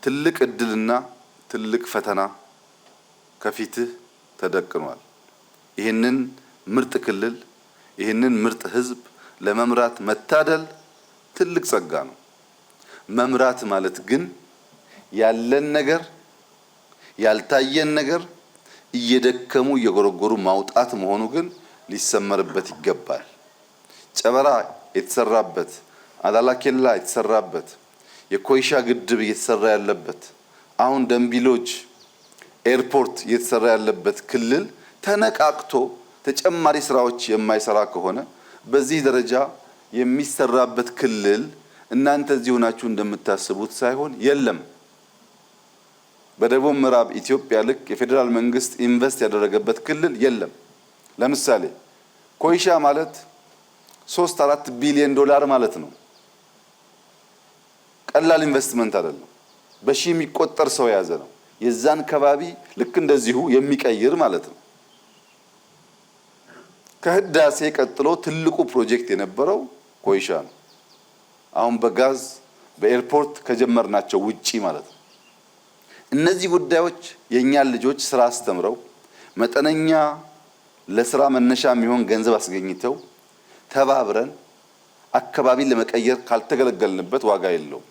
ትልቅ እድልና ትልቅ ፈተና ከፊትህ ተደቅኗል። ይህንን ምርጥ ክልል ይህንን ምርጥ ህዝብ ለመምራት መታደል ትልቅ ጸጋ ነው። መምራት ማለት ግን ያለን ነገር ያልታየን ነገር እየደከሙ እየጎረጎሩ ማውጣት መሆኑ ግን ሊሰመርበት ይገባል። ጨበራ የተሰራበት፣ አላላ ኬላ የተሰራበት፣ የኮይሻ ግድብ እየተሰራ ያለበት፣ አሁን ደምቢሎጅ ኤርፖርት እየተሰራ ያለበት ክልል ተነቃቅቶ ተጨማሪ ስራዎች የማይሰራ ከሆነ በዚህ ደረጃ የሚሰራበት ክልል እናንተ እዚህ ሆናችሁ እንደምታስቡት ሳይሆን የለም። በደቡብ ምዕራብ ኢትዮጵያ ልክ የፌዴራል መንግስት ኢንቨስት ያደረገበት ክልል የለም። ለምሳሌ ኮይሻ ማለት 3-4 ቢሊዮን ዶላር ማለት ነው። ቀላል ኢንቨስትመንት አይደለም። በሺህ የሚቆጠር ሰው የያዘ ነው። የዛን ከባቢ ልክ እንደዚሁ የሚቀይር ማለት ነው። ከህዳሴ ቀጥሎ ትልቁ ፕሮጀክት የነበረው ኮይሻ ነው። አሁን በጋዝ በኤርፖርት ከጀመርናቸው ውጪ ማለት ነው። እነዚህ ጉዳዮች የኛን ልጆች ስራ አስተምረው መጠነኛ ለስራ መነሻ የሚሆን ገንዘብ አስገኝተው ተባብረን አካባቢን ለመቀየር ካልተገለገልንበት ዋጋ የለውም።